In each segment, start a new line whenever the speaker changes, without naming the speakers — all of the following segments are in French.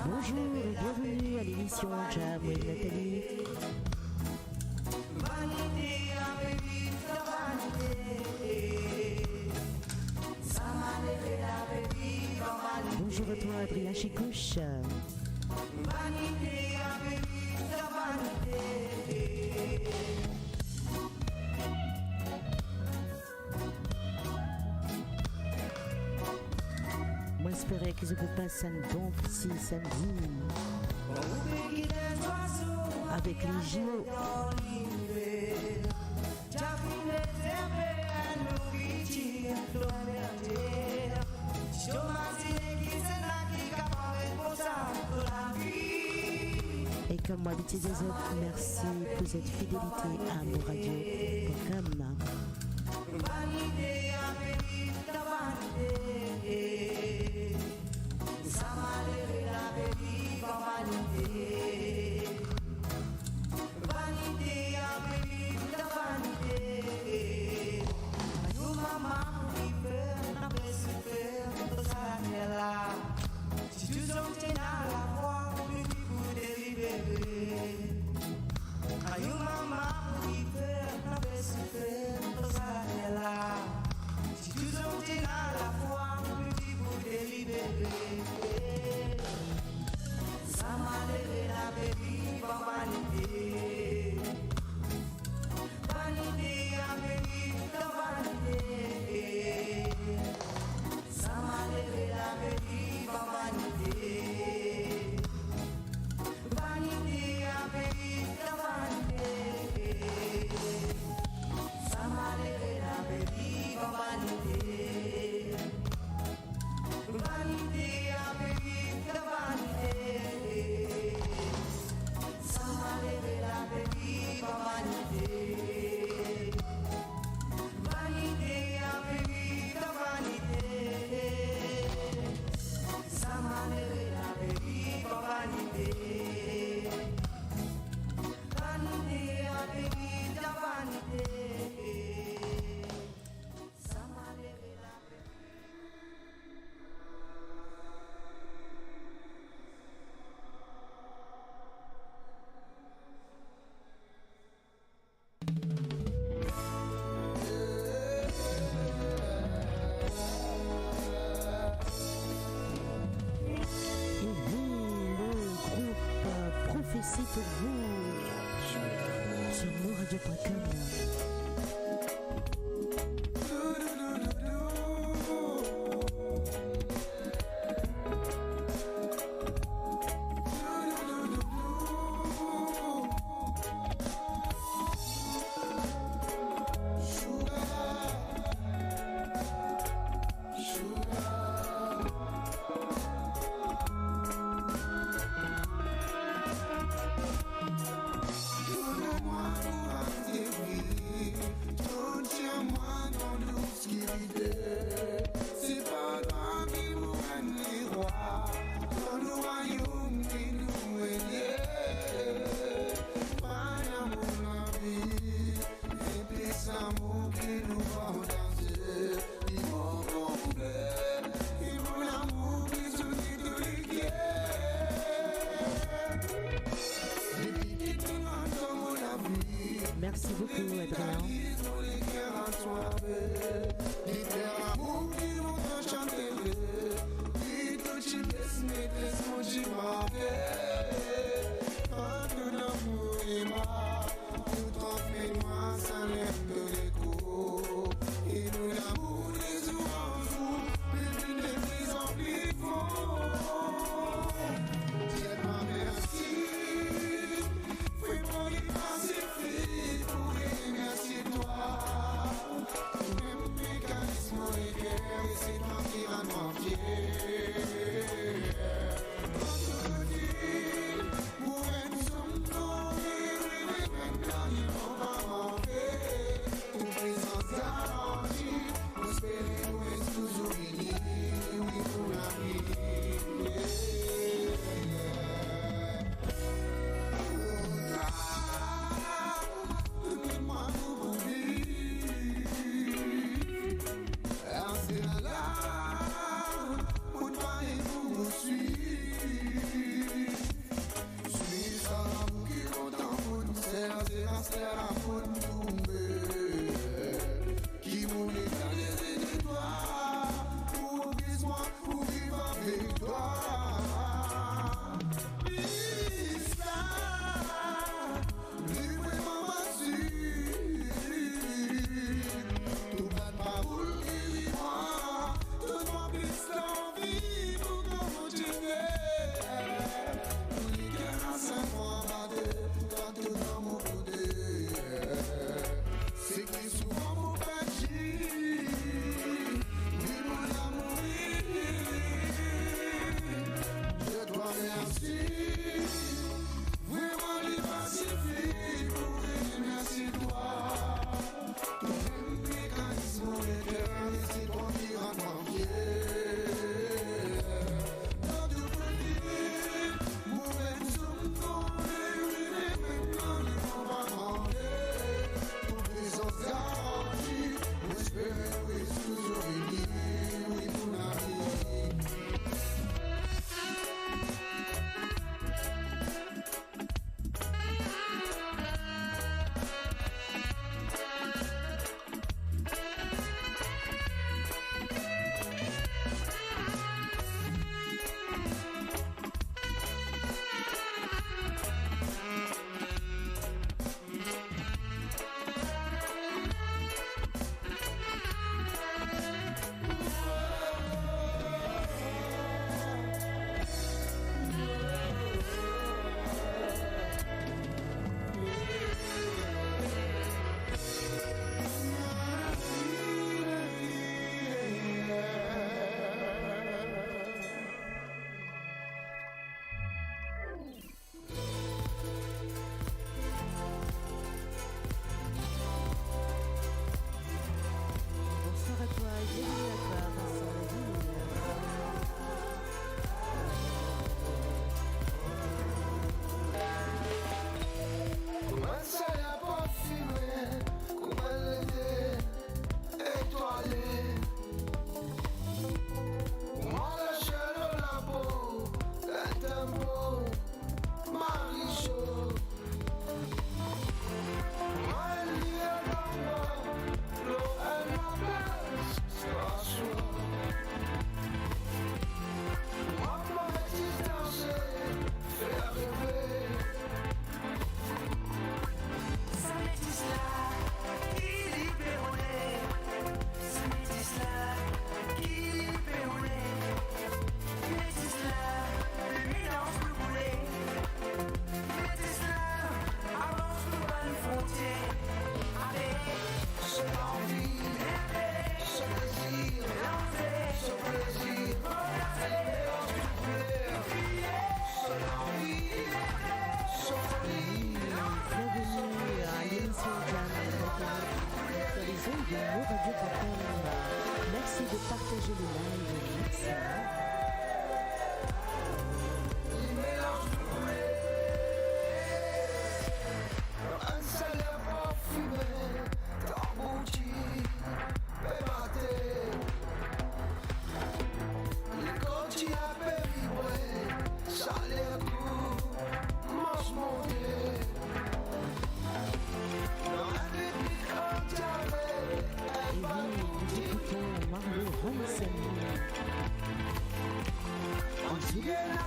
Bonjour et bienvenue à l'émission Jam with Nathalie. Bonjour à toi Adrien Chicouche. Moi j'espérais que je vous passe un bon petit samedi avec les JO. Et comme d'habitude des autres, merci pour cette fidélité à moradio.com.
Si tu sortais à la fois, plus vite pour délibérer. Aïe maman, qui fait, n'a pas su faire, tout ça est là. Si tu sortais à la fois, plus vite pour délibérer. Ça m'a levé la baby, pas vanité. Vanité, à baby, pas vanité. Ça m'a levé la baby, pas vanité. Vanité, à baby, pas vanité. Ça m'a levé la baby, pas vanité. Vanité, à baby, pas vanité. Ça m'a levé la baby, pas vanité. Vanité, à baby, pas vanité. Ça m'a levé la baby, pas vanité. Vanité, à baby, pas vanité. Ça m'a levé la
Prophétie pour vous sur moradio.com. Merci beaucoup Adrien. Merci de partager le live. Merci.
Yeah.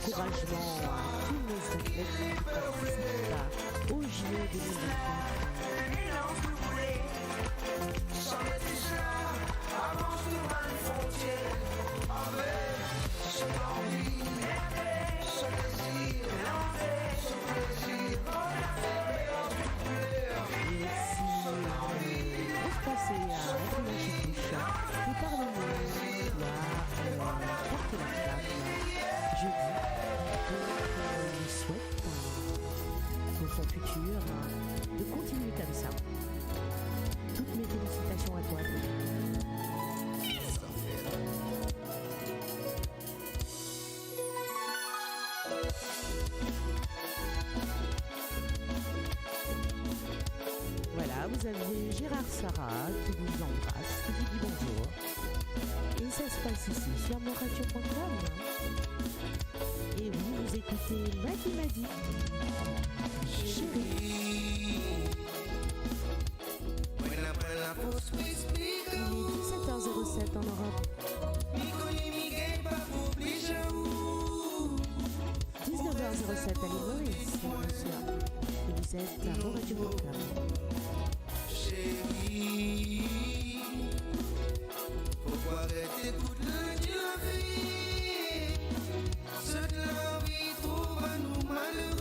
encouragement à tous nos athlètes qui participent au JO 2024. Son futur, de continuer comme ça. Toutes mes félicitations à toi. Voilà, vous avez Gérard Sarah qui vous embrasse, qui vous dit bonjour. Et ça se passe ici sur moradio.com. Et vous écoutez Madi. Chérie. Il est 17h07 en Europe. 19h07 à l'île Maurice, bonsoir. Et vous êtes à moradio.com.
Chérie, pourquoi t'écoutes le Dieu fait? Ce que la vie trouve à nous malheureux.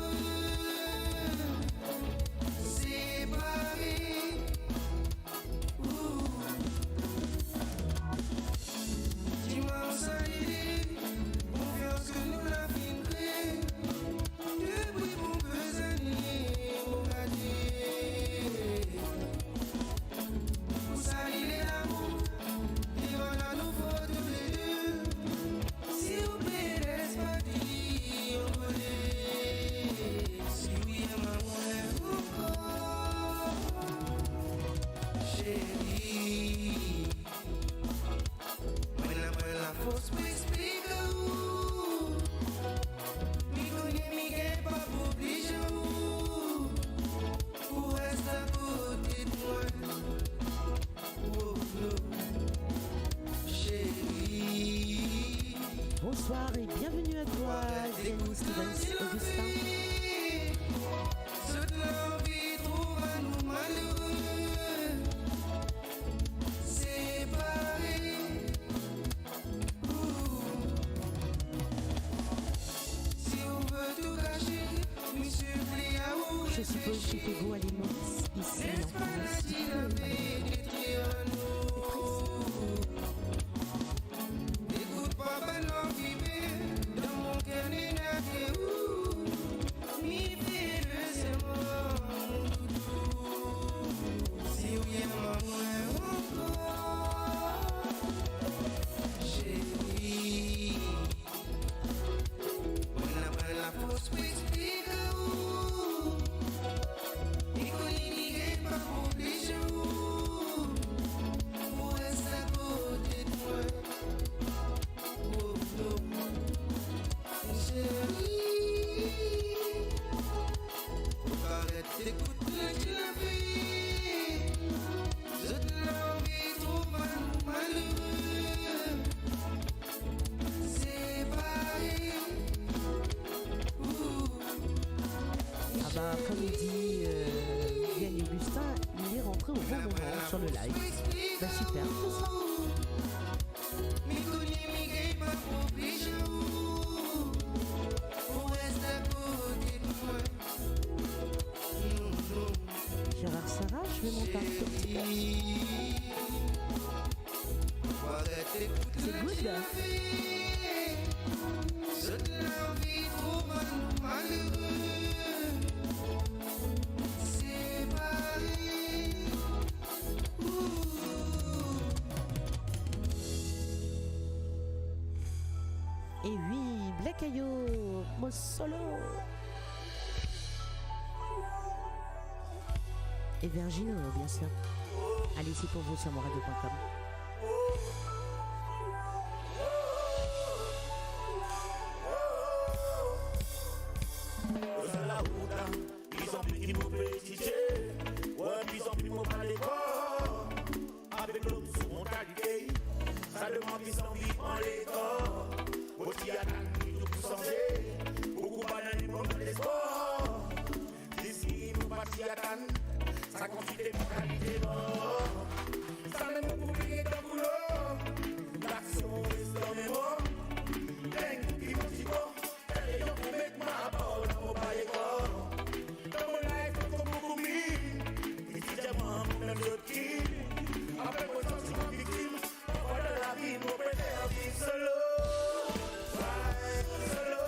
Bonsoir et bienvenue à toi, Yannis Stevens Augustin. Je suppose qu'il fait beau à l'île Maurice, ici en France. Comme dit Yannis Augustin, il est rentré au bon moment sur le live. Bah super, tout ça. Gérard Sarah, je vais monter un petit peu. C'est good. Et oui, Black Ayo, mon solo. Et Virgino, bien sûr. Allez, c'est pour vous sur moradio.com.
Avec l'homme sous mon qualité, ça demande des envies en l'état. Aussi à la nuit, tout ça songé. Beaucoup banane pour les sports. D'ici, nous partis à Cannes. Ça confie mon qualité bon. Ça même pour oublier ton boulot. L'action est dans mes mots. Dingue qui me dit bon. Et yo pour mettre ma parole pour pas y croire. Dans mon life, comme beaucoup mis. Et si j'ai moi, même d'autres qui. Après moi, je suis une victime. Voilà la vie, mon préfère vivre solo. Ouais, solo.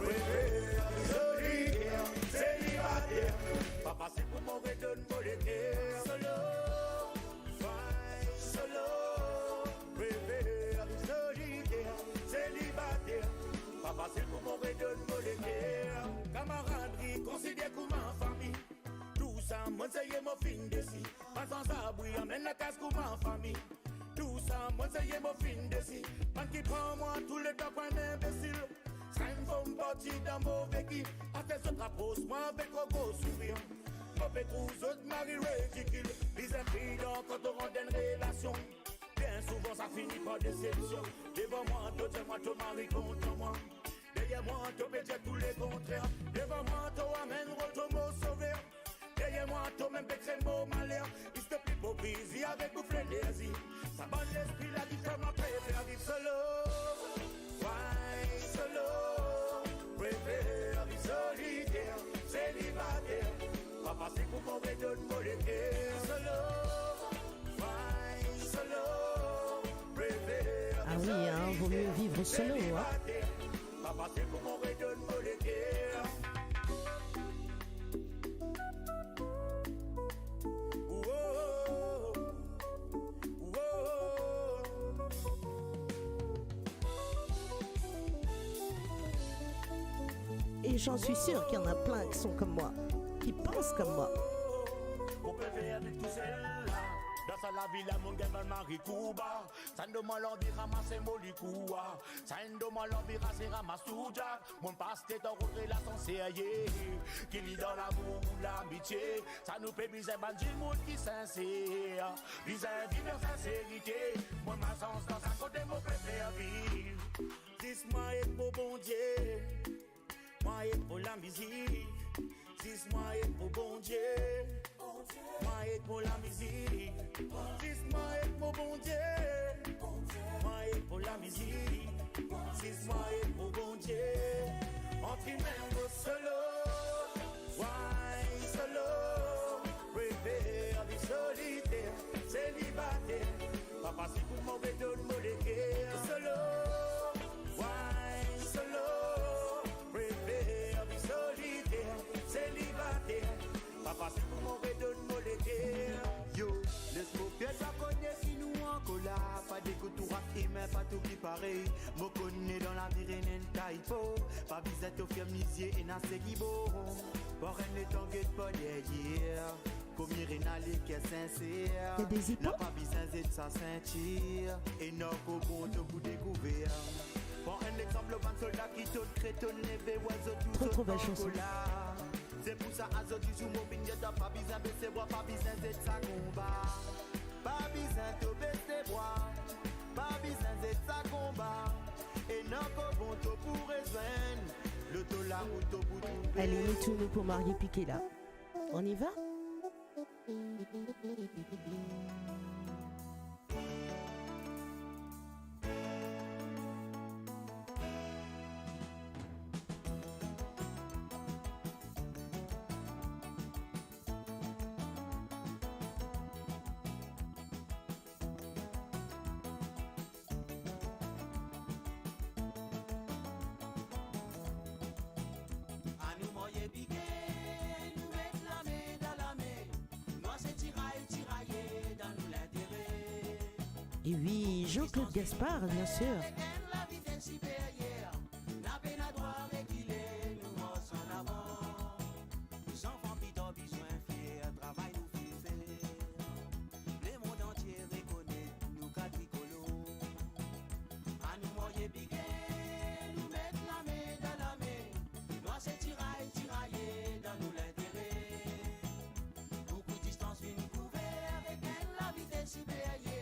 Préfère vivre solitaire. Célibataire. Pas passer pour mauvais donne molétaire. Solo. Ouais, solo. Préfère vivre solitaire. Célibataire. Pas passer pour mauvais donne molétaire. Camaraderie, considère comme en famille. Tout ça, moi, c'est mon fin de si. Pas sans abri, amène la casse comme en famille. Tout ça, moi, c'est mon fin de si. Man qui prend moi tout le temps pour un imbécile. Ça une femme partie dans mauvais qui. A tes autres approches, moi avec un gros sourire. Moi, fait tous autres maris ridicules. Les imprudents quand on rend une relation. Bien souvent, ça finit par déception. Devant moi, toi, c'est moi, ton mari contre moi. Derrière moi, toi, pétier tous les contraires. Devant moi, toi, amène ton mot sauveur. Derrière moi, toi, même pétier mot malheur. Il se plaît hypocrisie avec vous frénésie. Ça bonne l'esprit, la différence, préfère vivre solo. Ouais, solo. Préfère vivre solitaire, célibataire. Pas passer pour mauvais donne molétaire. Solo. Ouais, solo. Préfère
Ah oui, hein, vaut mieux vivre solo. Hein.
pas passer pour mauvais donne molétaire.
Et j'en suis sûre qu'il y en a plein qui sont comme moi, qui pensent comme moi.
Pour préférer vivre tout seul. Dans sa la ville, mon gars, Marie Kuba. Ça ne demande l'envie ramasser Molikoua. Ça ne demande l'envie ramasser Souja. Mon pasteur dans une relation sérieuse. Qui lit dans l'amour ou l'amitié. Ça nous fait bizarre, bandit, monde qui sincère. Bizarre, vivre en sincérité. Moi, ma sens dans sa côté, mon préfère vivre. Dis-moi, est pour bon Dieu. Moi, est pour la musique. Dis-moi, est pour bon Dieu. Moi, est pour la musique. Dis-moi, est pour bon Dieu. Moi, est pour la musique. Dis-moi, est pour bon Dieu. Entre même solo. Ouais, solo. Préfère vivre solitaire, célibataire. Pas passer pour mauvais donne molétaire. Solo. Ouais, solo. Préfère vivre solitaire, célibataire. Pas passer pour mauvais donne molétaire.
Yo, laisse-moi bien ça connaît si nous en collab. Pas des coups tout raté, mais pas tout qui pareil. Moi connais dans la vie rien taïpo. Pas visite au féminisier et n'a c'est qui beau. Pour un étant guette pas derrière. Comme Irénale qui est sincère.
Il y a des hippos?
N'a pas besoin de sa ceinture. Et non qu'au bon te pour découvrir. Pour un exemple, le soldat qui tourne crétonne, les oiseaux tout
Trop belle chanson.
c'est pour ça à Zodi sous mon bigne t'as pas besoin de ses bois, pas besoin de sa combat. Pas besoin de baisser bois, pas besoin de sa combat. Et non qu'au bon to pour rejoindre, le to la route au bout du
Allez, nous tous nous pour marier piqué là. On y va? Et oui, Jean-Claude Gaspard, bien sûr.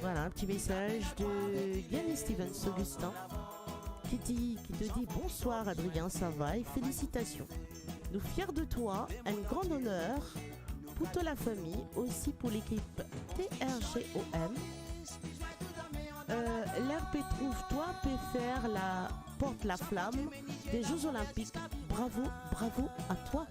Voilà, un petit message de Yannis Stevens Augustin qui te dit bonsoir Adrien, ça va et félicitations. Nous fiers de toi, un grand honneur pour toute la famille, aussi pour l'équipe TRGOM. L'RP Trouve-toi peut faire la porte la flamme des Jeux Olympiques. Bravo, bravo à toi.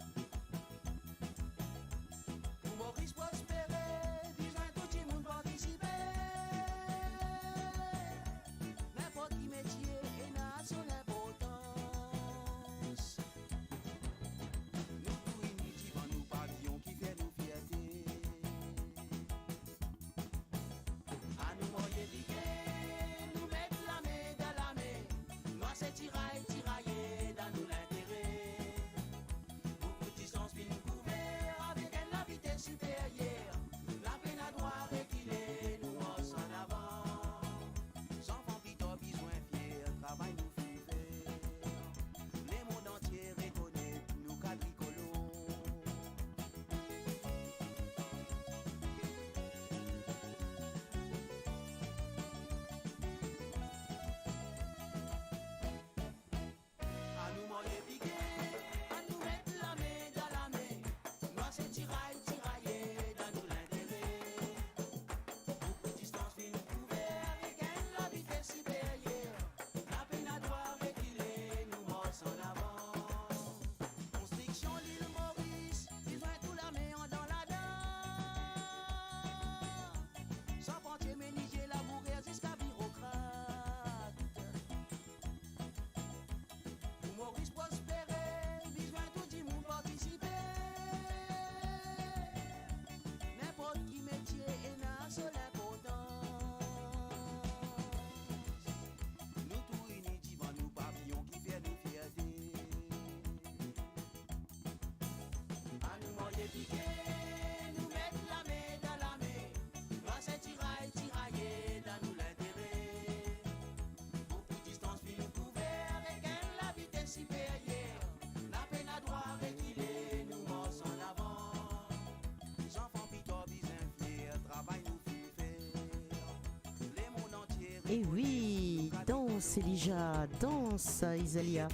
Et oui, danse Elijah, danse Isalia.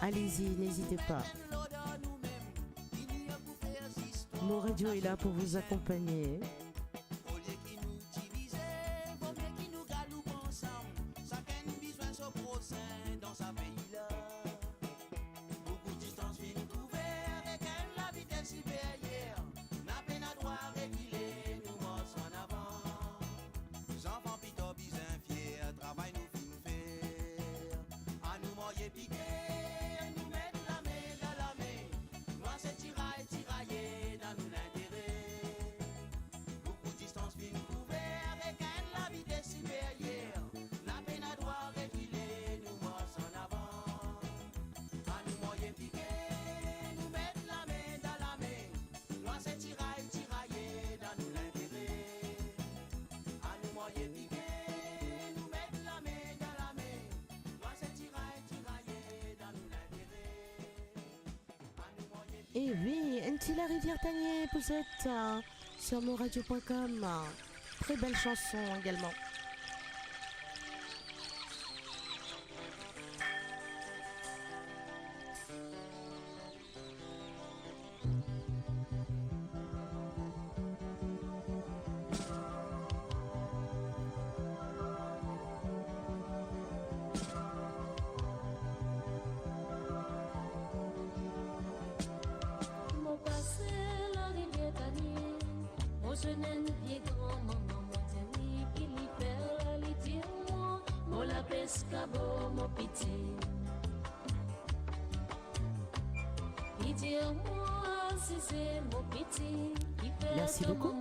Allez-y, n'hésitez pas. Mon radio est là pour vous accompagner. Et oui, Ntila Rivière Tanier, vous êtes sur moradio.com. Très belle chanson également. Merci beaucoup.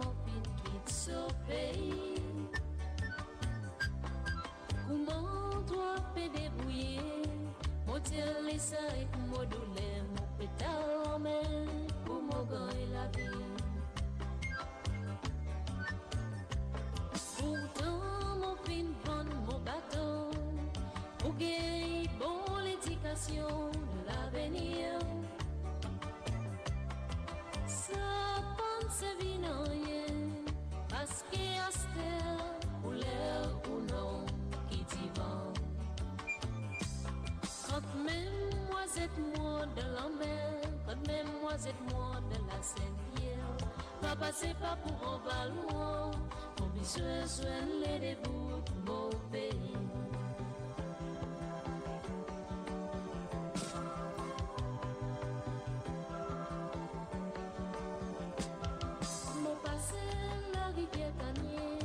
De l'avenir, ça pense vino parce que Astel ou l'air ou non qui t'y vend. moi de la mer, quand même moi moi de la Saint-Pierre. Papa c'est pas pour en valoir, mon besoin soin les débouts de mon pays. Mon passé la rivière Cagné,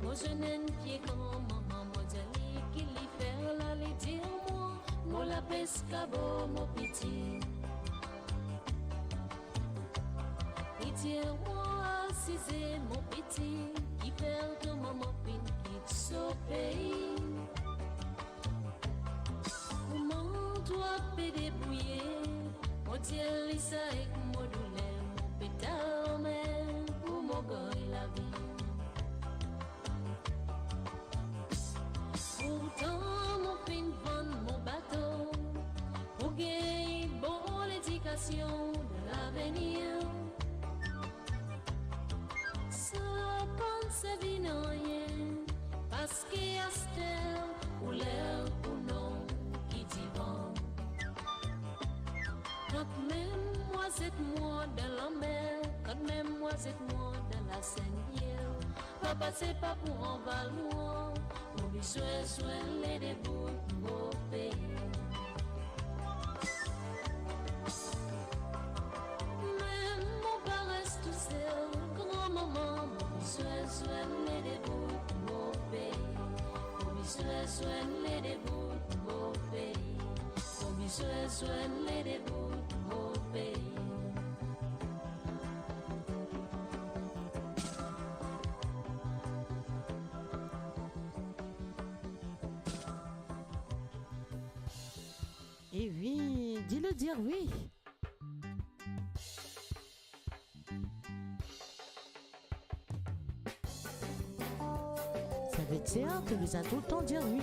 mon jeune pied grand maman moi dit qu'il y fait la les dire moi, mon la pescabo mon petit. Dis-moi si c'est mon petit qui perd de maman pin quitte ce pays. Comment doit me débrouiller? Mon Dieu, Lisa et mon douleur, mon pétard, mais pour mon gars et la vie. Pourtant, mon fin vendre mon bateau pour gagner bonne éducation de l'avenir. Ça vit rien parce qu'il y a stère ou l'air ou non qui dit bon. Quand même moi c'est moi dans la mer, quand même moi c'est moi dans la Saint-Pierre. Papa c'est pas pour en valoir, mon besoin soin les débouts de mon pays. Même mon père reste tout seul, grand-maman. Soin les débouts de mon pays. Soin les débouts de mon pays. Soin les débouts de mon pays.
Et oui, dis-le dire oui. Ça veut dire que nous allons tout le temps dire oui.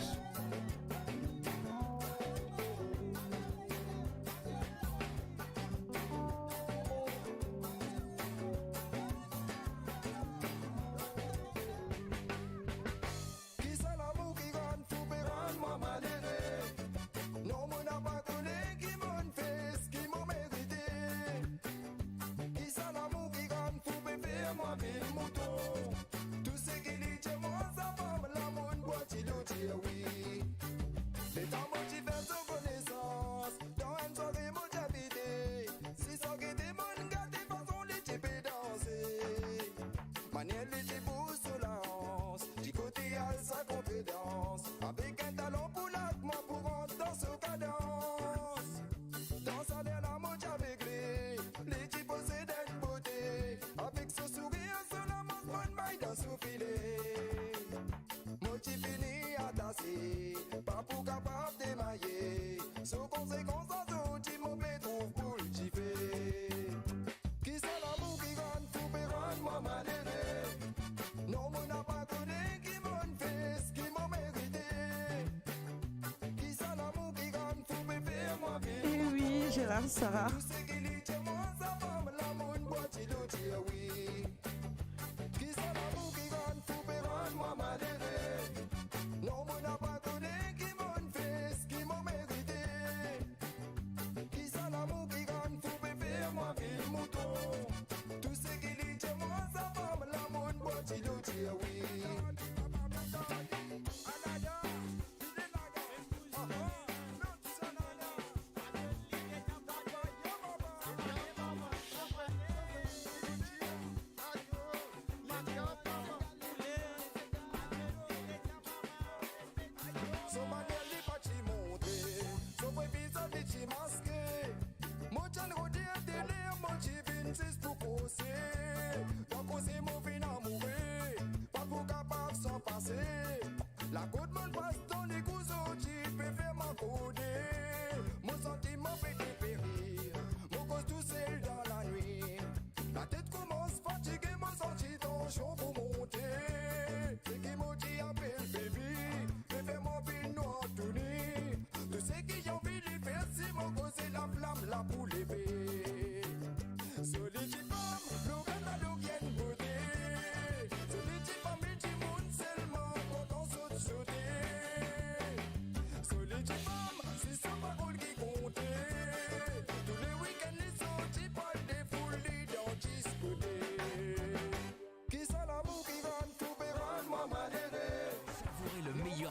Gérard Sarah.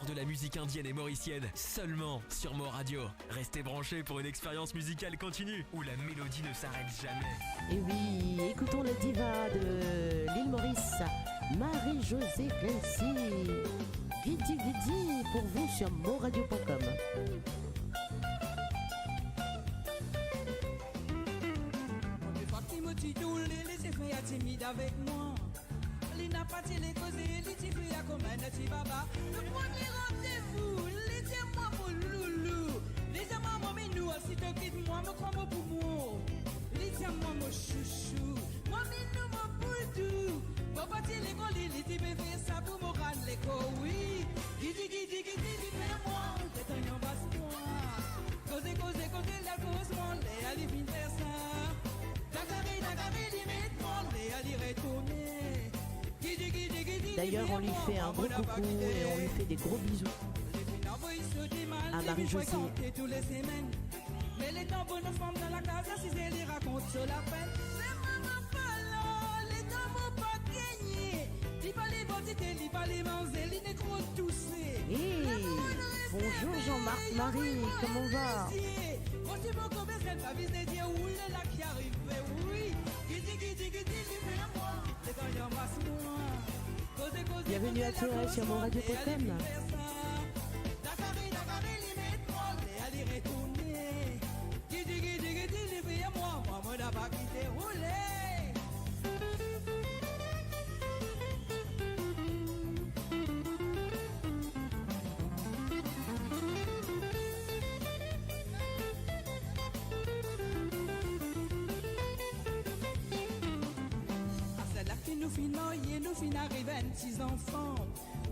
de la musique indienne et mauricienne, seulement sur Mo Radio. Restez branchés pour une expérience musicale continue où la mélodie ne s'arrête jamais.
Et oui, écoutons la diva de l'île Maurice, Marie-Josée Clancy. Guidi Guidi pour vous sur moradio.com.
Timide avec moi, il n'a pas les causé, il t'y fait comme un petit baba. Le premier rendez-vous, laissez-moi mon loulou, laissez-moi mon minou, si tu quittes moi, me crois mon poumon, laissez-moi mon chouchou, mon minou, mon boudou, pour partir l'école, il t'y fait ça pour me rendre l'école, oui, guidi, fais-moi, t'es un embrasse-moi, causez, la cause, mon lait, allez, viens faire ça.
D'ailleurs, on lui fait un gros coucou et on lui fait des gros bisous à Marie-Josée.
Mais les temps bonnes femmes dans la case, si elle les raconte sur la peine. Mais maman pas là, les temps vont pas gagner. Dis pas les bondités, dis pas les manger, les négros toussés.
Bonjour Jean-Marc Marie, comment on va? Bienvenue à toi sur mon radio.com.
Nous fin arriver 26 enfants.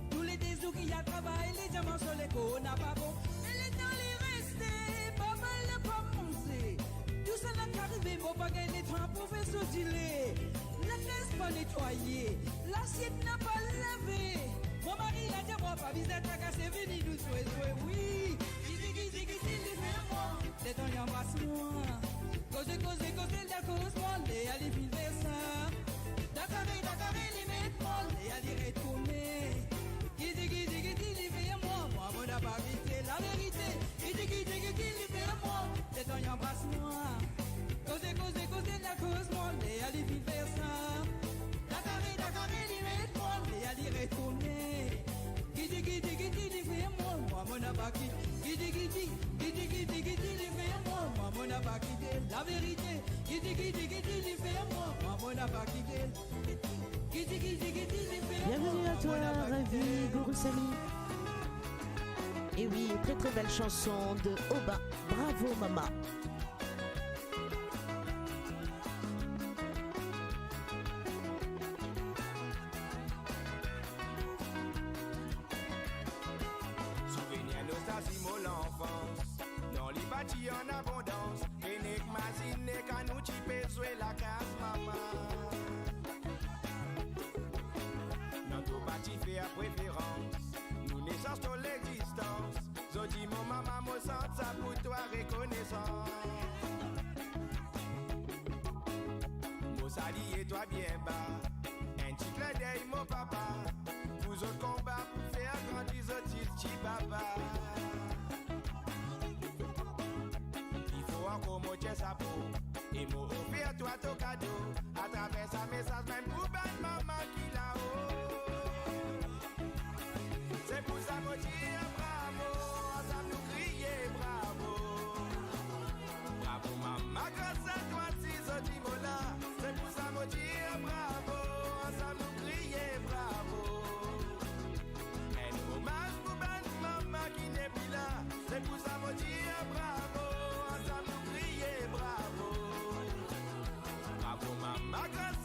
Tous les désous qui y a travail, les diamants sur les côtes, n'a pas bon. Et les temps les restés, pas mal de pas manger. Tout ça n'a qu'arrivé, faut pas gagner de temps pour faire sauter. La caisse pas nettoyée, l'assiette n'a pas lavé. Mon mari l'a dit, moi pas visite à casser, venu nous jouer, oui. Guidi, fais-moi, les temps y embrasse-moi. Cause, la cause, moi, les allez vivre ça. Dakar, et à dire retourner. Guidi, fais-moi, moi, mon a pas vité la vérité. Guidi, fais-moi, c'est ton embrasse-moi. Cause, la cause, moi, et à dire vivre ça. Dakar, et à dire retourner. Guidi, fais-moi, moi, mon a pas quitté. Guidi, fais-moi, moi, mon a pas quitté la vérité. Guidi, fais-moi, moi, mon a pas quitté.
Bienvenue à toi, Ravi Gouroussami. Et oui, très très belle chanson de Oba. Bravo Mama.
Souvenir, nostalgie, mon l'enfance. Dans les bâtis en abondance. Et n'est que mazine, quand nous typez jouer la case, maman. Fait à préférence, nous naissance sur l'existence. Zodi mon maman, mon sang, ça pour toi reconnaissance. Mon sali et toi bien bas. Un petit clin d'œil, mon papa. Vous autres combats pour faire grandir ce petit papa. Il faut encore moitié sa peau. Et moi offrir toi ton cadeau. À travers sa message, même pour belle maman qui là-haut. C'est pour ça qu'on dit bravo, ensemble nous crier bravo. Bravo maman, grâce à toi, si dis là. C'est pour ça qu'on dit bravo, ensemble nous crier bravo. Et nous hommage pour belle maman qui n'est plus là. C'est pour ça qu'on dit bravo, ensemble nous crier bravo. Bravo maman, grâce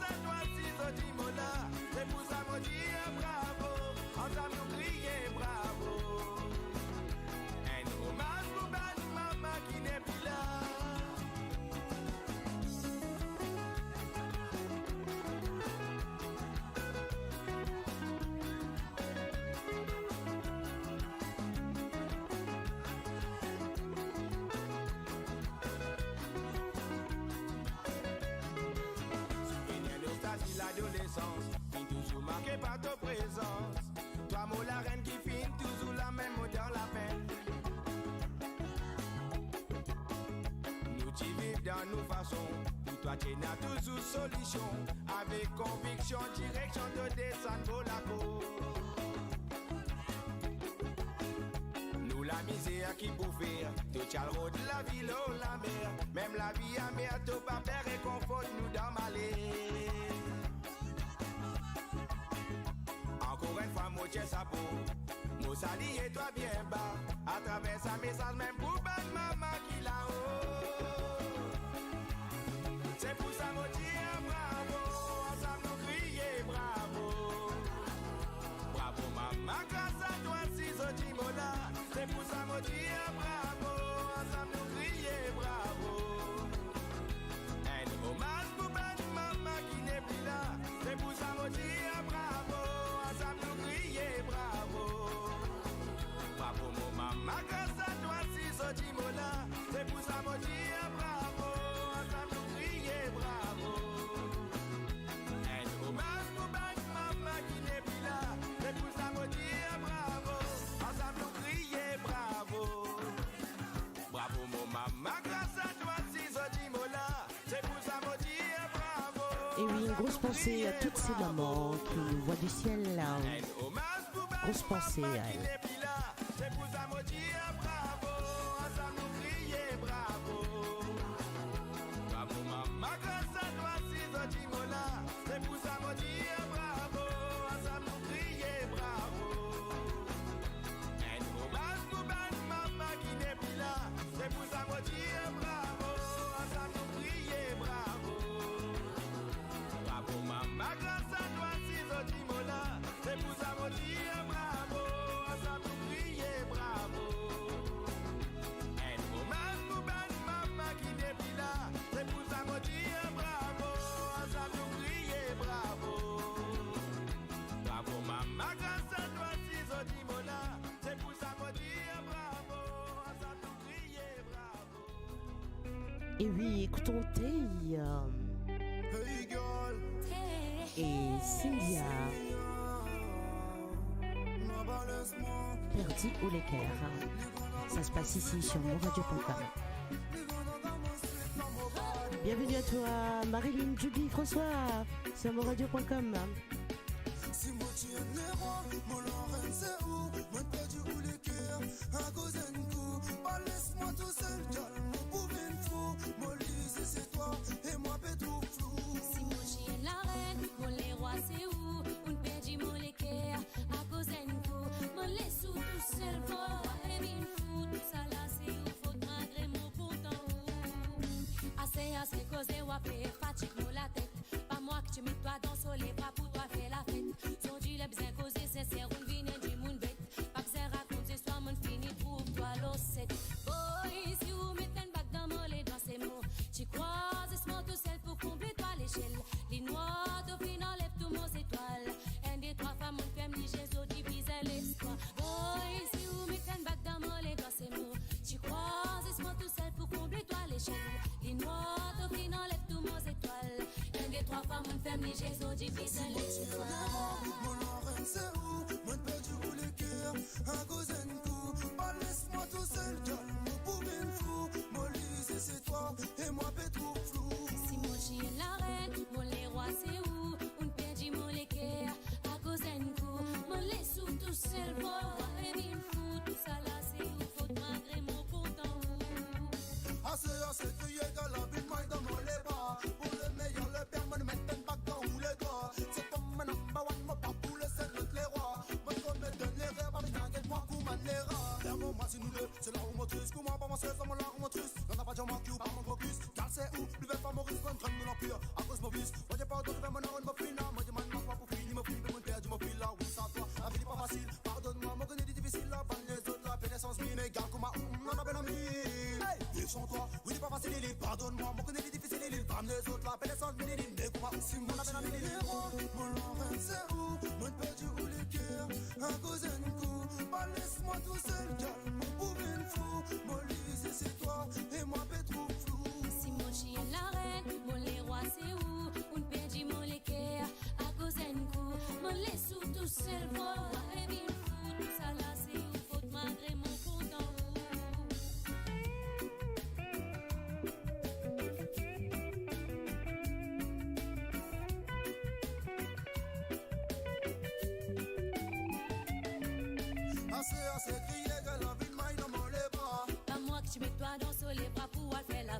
dans nos façons. Pour toi, tu n'as toujours solution. Avec conviction, direction de descendre pour la côte. Nous la misère qui pouvait, tout le road, la ville ou la mer. Même la vie à mer, tout pas père et confort nous dans malais. Encore une fois, moi tiens sa peau. Moi sali et toi bien bas. À travers sa message, même pour bonne maman qui là-haut. C'est pour ça moi dire bravo. Ensemble nous crier bravo. Bravo maman, grâce à toi si je dis mon là. C'est pour ça moi dire bravo. Ensemble nous crier bravo. Un hommage pour bonne maman qui n'est plus là. C'est pour ça moi dire bravo. Ensemble nous crier bravo. Bravo mon maman, grâce à toi si je dis mon là. C'est pour ça moi dire bravo. Ensemble nous crier bravo. Un hommage pour bonne maman qui n'est plus là. C'est pour ça moi dire bravo. Ensemble nous crier bravo. Bravo mon maman, grâce à toi si je dis mon là. C'est pour ça moi dire bravo.
Et oui, une grosse pensée à toutes ces mamans qui nous voient du ciel là. Grosse pensée à elles.
C'est pour ça moi dire bravo. Ensemble nous crier bravo. Bravo maman, grâce à toi si je dis mon là. C'est pour ça moi dire bravo. Ensemble nous crier bravo. Un hommage pour bonne maman qui n'est plus là. C'est pour ça moi dire bravo. Ensemble nous crier bravo. Bravo maman, grâce à toi si je dis mon là. C'est pour ça moi dire bravo. Ensemble nous crier bravo. Un hommage pour bonne maman qui n'est plus là. C'est pour ça moi dire bravo. Ensemble nous crier bravo. Bravo maman, grâce à toi si je dis mon là. C'est pour ça moi dire bravo. Ensemble nous crier bravo.
Et oui, écoutons Tay
Hey girl,
et Cynthia, Perdu ou l'équerre. Ça se passe ici sur monradio.com. Bienvenue à toi, Marilyn, Judy, François, sur monradio.com.
Si moi tu aimes les rois, mon Lorraine c'est où? Moi perdu ou les cœurs, à cause d'un coup. Pas laisse-moi tout seul, calme, mon pauvre fou. Moi Lise c'est toi, et moi Pedro flou.
Si mon chien la reine, mon les rois c'est où? On perdit mon l'équerre, à cause d'un coup. Mon les sous tout seul, pour et bien fou. Tout ça là c'est où, faut malgré mon pourtant où. Assez causé ou après, fatigue moi la tête. Pas moi que tu mets toi dans sur les bras pour toi faire la fête. Son dit le bien causé, sincère, on vient du monde bête. Pas besoin raconter histoire, mon fini, trouve-toi l'ossette. Boy, si vous mettez un bac dans mon lait, dans ces mots, tu croises ce mot tout seul pour combler toi l'échelle. Les noirs, au final, enlève tous nos étoiles. Un des trois femmes, mon famille, Jésus divise l'espoir. Boy, si vous mettez un bac dans mon lait, dans ces mots, tu croises ce mot tout seul pour combler toi l'échelle. Les noirs, au final, enlève tous nos étoiles. Un des trois femmes, mon famille, Jésus divise l'espoir.
Mon Lorraine c'est où? Moi perdu ou les cœurs, à cause d'un coup. Pas laisse-moi tout seul, calme, mon pauvre fou. Moi Lise c'est toi, et moi Pedro flou.
Si mon chien la reine, mon les rois c'est où? On perdit mon l'équerre, à cause d'un coup. Mon les sous tout seul, pour et bien fou. Tout ça là c'est où, faut malgré mon pourtant où.
Assez crié dans la ville, moi dans mon les bras. Pour le meilleur, le père, me mettre un bac dans où les doigts. C'est comme un number one, moi pas pour le seul, toutes les rois. Moi je me donne les rêves, avec un guette, moi couman les rats. L'amour, moi c'est nous deux, c'est la roue motrice. Comment pas penser, c'est mon la roue motrice. Y'en a pas déjà manqué ou pas mon focus. Car c'est où, plus belle favorite, quand crème de l'empire. À cause de mon vice, moi j'ai pas d'autre, mon nom, mon fil là. Moi demande ma foi pour finir, mon fil, mon père, du mon fil là. Oui, sans toi, la vie n'est pas facile. Pardonne-moi, mon connu est difficile là. Pas les autres, la pénessence mine, égale comme un on a belle amie. Hey, sans toi, oui, c'est pas facile, il pardonne-moi, mon connu est difficile, il parle les autres, la pénessence mine, il n'est comme un si mon a belle amie. Les rois, mon Lorraine c'est où? Moi perdu ou les cœurs, à cause d'un coup. Pas laisse-moi tout seul, calme, mon pauvre fou. Moi Lise c'est toi, et moi Pedro flou.
Si mon chien la reine, mon les rois c'est où? On perdit mon l'équerre, à cause d'un coup. Mon les sous tout seul, pour et bien fou. Tout ça là c'est où, faut malgré mon pourtant où.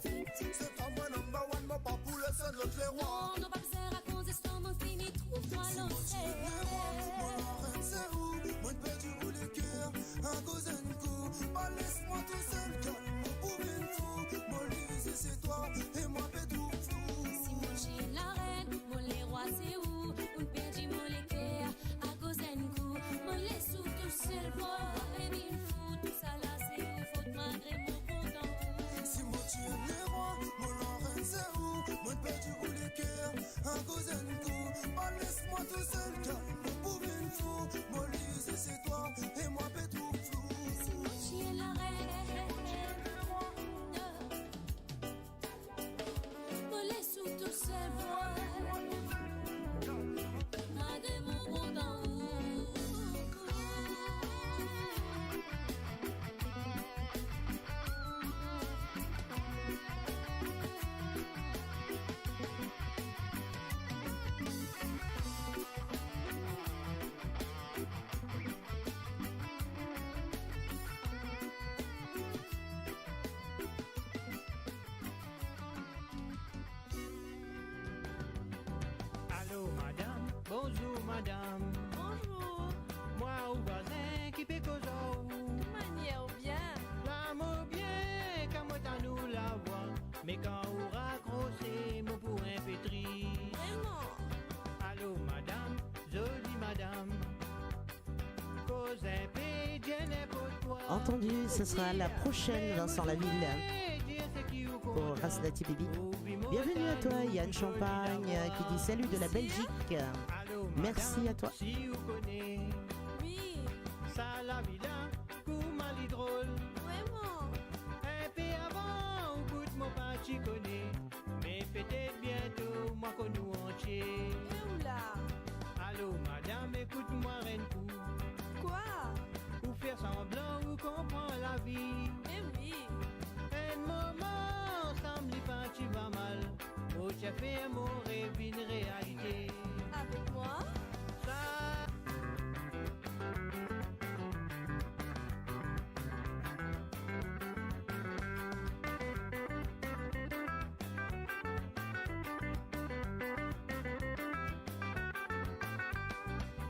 C'est pas moi number one, mon pas pour laisser notre les rois.
Non, pas besoin raconter ce moment fini, trouve-toi l'enfer.
Mon reine c'est où? Moi perdu où le cœur, un cause un coup. Pas laisse-moi tout seul, car mon pouvait tout. Mon lise c'est toi, et moi pédou flou.
Si moi j'ai la reine, mon les rois c'est où? On perdit mon les cœurs, à cause d'un coup. Mon les sous tout seul, bois, et mille fous, tout ça là c'est où? Faut malgré mon content.
Si moi tu aimes les rois, mon reine c'est où? Moi perdu où le cœur, un cause un coup. Pas laisse-moi tout seul, car mon pouvait tout. Mon lise c'est toi, et moi pédou flou.
Si moi j'ai la reine, mon les sous tout seul, bois, malgré mon content.
Allô madame, bonjour madame.
Bonjour,
Moi au voisin qui peut causer
manière bien.
l'amour bien, quand moi t'en nous la voix. Mais quand on raccroché, mon pour un pétri.
Vraiment.
Allô madame, jolie madame. Cause un peu, Dieu n'est pas toi.
Entendu, ce sera la prochaine, Vincent Laville, pour Rasnati Baby. Bienvenue à toi, Yann Champagne, qui dit salut de la Belgique.
Allô,
Merci
madame,
à toi.
Si vous connaissez,
Oui,
ça la villa, Koumali drôle.
vraiment.
Un peu avant, au bout de mon pas, tu connais. Mais peut-être bientôt, moi qu'on nous entier.
Et où là?
Allô, madame, écoute-moi, reine pou.
Quoi?
Ou faire semblant, ou comprendre la vie.
Mais oui.
Un moment, semble pas, tu vas mal. Oh, tu as fait un mot, rêve, une réalité.